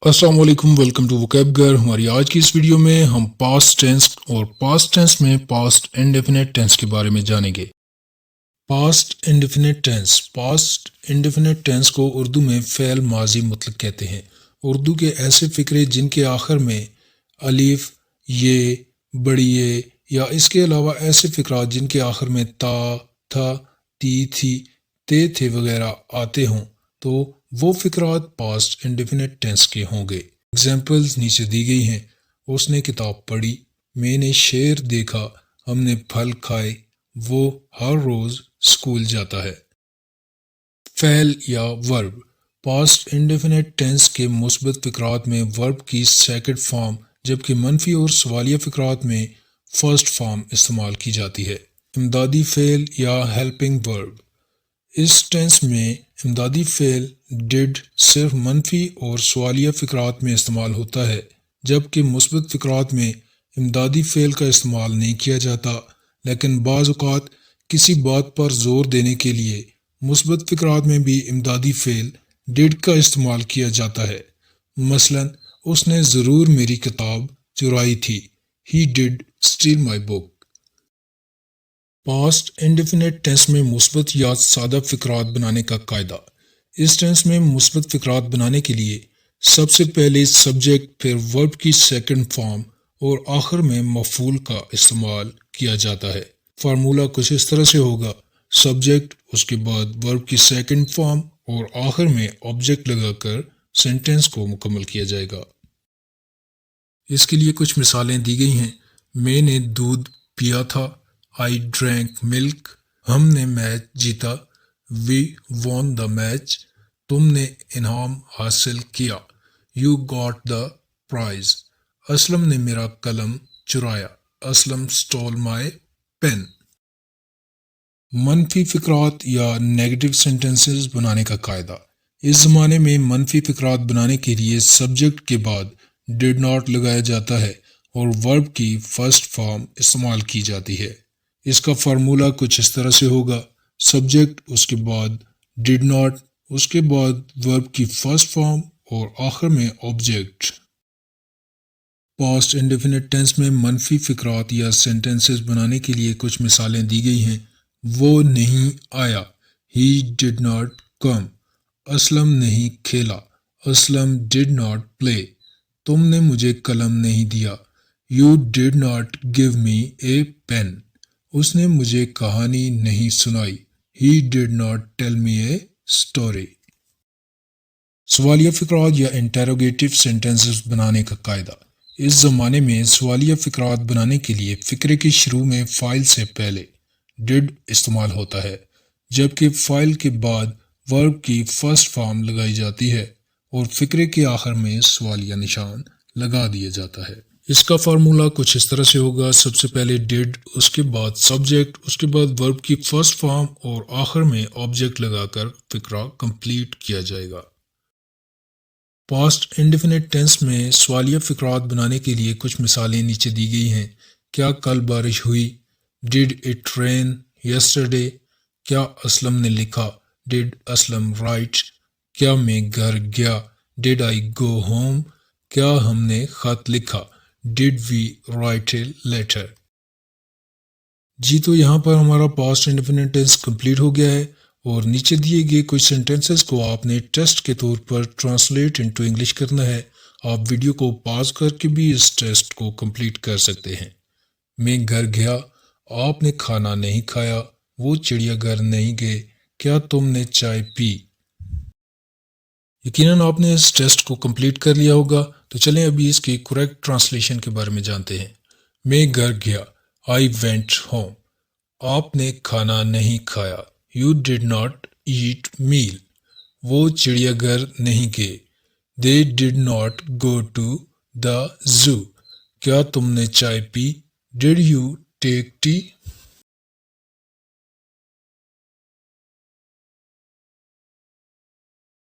अस्सलाम वालेकुम, welcome to वोकैबगर। हमारी आज की इस वीडियो में हम पास्ट टेंस और पास्ट टेंस में पास्ट इंडेफिनिट टेंस के बारे में जानेंगे। पास्ट इंडेफिनिट टेंस को उर्दू में फ़ेल माजी मुतलक कहते हैं। उर्दू के ऐसे फ़िक्रे जिनके आखिर में अलिफ, ये, बड़ी ये या इसके अलावा ऐसे फ़िक्रात जिनके आखिर में ता, था, ती, थी, ते, थे वगैरह आते हों तो वो फ़िक्रात पास्ट इंडेफिनिट टेंस के होंगे। एग्जाम्पल्स नीचे दी गई हैं। उसने किताब पढ़ी, मैंने शेर देखा, हमने फल खाए, वो हर रोज़ स्कूल जाता है। फ़ेल या वर्ब। पास्ट इंडेफिनिट टेंस के मुस्बत फ़िक्रात में वर्ब की सेकंड फॉर्म जबकि मनफी और सवालिया फ़िक्रात में फर्स्ट फॉर्म इस्तेमाल की जाती है। इमदादी फ़ेल या हेल्पिंग वर्ब। इस टेंस में इमदादी फ़ेल डिड सिर्फ मनफी और सवालिया फ़िक्रात में इस्तेमाल होता है जबकि मुस्बत फ़िक्रात में इमदादी फ़ेल का इस्तेमाल नहीं किया जाता, लेकिन बाज़ औक़ात किसी बात पर ज़ोर देने के लिए मुस्बत फ़िक्रात में भी इमदादी फ़ेल डिड का इस्तेमाल किया जाता है। मसलन उसने ज़रूर मेरी किताब चुराई थी, he did steal my book. Past indefinite tense में मुस्बत या सादा फ़िक्रात बनाने का कायदा। इस टेंस में मुस्बत फ़िक्रात बनाने के लिए सबसे पहले सब्जेक्ट, फिर वर्ब की सेकंड फॉर्म और आखिर में मफूल का इस्तेमाल किया जाता है। फार्मूला कुछ इस तरह से होगा: सब्जेक्ट, उसके बाद वर्ब की सेकंड फॉर्म और आखिर में ऑब्जेक्ट लगाकर सेंटेंस को मुकम्मल किया जाएगा। इसके लिए कुछ मिसालें दी गई हैं। मैंने दूध पिया था, आई ड्रैंक मिल्क, हमने मैच जीता, वी वॉन द मैच, तुमने इनाम हासिल किया, you got the prize, Aslam ने मेरा कलम चुराया, असलम स्टोल माई पेन। मनफी फ़िक्रात या नेगेटिव सेंटेंसेस बनाने का कायदा। इस ज़माने में मनफी फ़िक्रात बनाने के लिए सब्जेक्ट के बाद डिड नॉट लगाया जाता है और वर्ब की फर्स्ट फॉर्म इस्तेमाल की जाती है। इसका फार्मूला कुछ इस तरह से होगा: सब्जेक्ट, उसके बाद डिड नॉट, उसके बाद वर्ब की फर्स्ट फॉर्म और आखिर में ऑब्जेक्ट। पास्ट इंडेफिनिट टेंस में मनफी फ़िक्रात या सेंटेंसेस बनाने के लिए कुछ मिसालें दी गई हैं। वो नहीं आया, ही डिड नॉट कम, असलम नहीं खेला, असलम डिड नॉट प्ले, तुमने मुझे कलम नहीं दिया, you did not give me a pen, उसने मुझे कहानी नहीं सुनाई, he did not tell me a story. सवालिया फ़िक्रात या इंटेरोगेटिव सेंटेंसेस बनाने का कायदा। इस ज़माने में सवालिया फ़िक्रात बनाने के लिए फ़िक्रे के शुरू में फ़ाइल से पहले डिड इस्तेमाल होता है जबकि फ़ाइल के बाद वर्ब की फर्स्ट फॉर्म लगाई जाती है और फ़िक्रे के आखिर में सवालिया निशान लगा दिया जाता है। इसका फार्मूला कुछ इस तरह से होगा: सबसे पहले डिड, उसके बाद सब्जेक्ट, उसके बाद वर्ब की फर्स्ट फॉर्म और आखिर में ऑब्जेक्ट लगाकर फ़िक्रा कंप्लीट किया जाएगा। पास्ट इंडेफिनिट टेंस में सवालिया फ़िक्रात बनाने के लिए कुछ मिसालें नीचे दी गई हैं। क्या कल बारिश हुई? Did it rain yesterday? क्या असलम ने लिखा? Did Aslam write? क्या मैं घर गया? Did I go home? क्या हमने खत लिखा? Did we write a letter? जी, तो यहाँ पर हमारा पास्ट इंडेफिनिट टेंस कंप्लीट हो गया है और नीचे दिए गए कुछ सेंटेंसेस को आपने टेस्ट के तौर पर ट्रांसलेट इनटू इंग्लिश करना है। आप वीडियो को पॉज करके भी इस टेस्ट को कंप्लीट कर सकते हैं। मैं घर गया, आपने खाना नहीं खाया, वो चिड़िया घर नहीं गए, क्या तुमने चाय पी? यकीनन आपने इस टेस्ट को कंप्लीट कर लिया होगा। तो चलें अभी इसके करेक्ट ट्रांसलेशन के बारे में जानते हैं। मैं घर गया, आई वेंट होम, आपने खाना नहीं खाया, you did not eat meal, वो चिड़ियाघर नहीं गए, they did not go to the zoo, क्या तुमने चाय पी? Did you take T?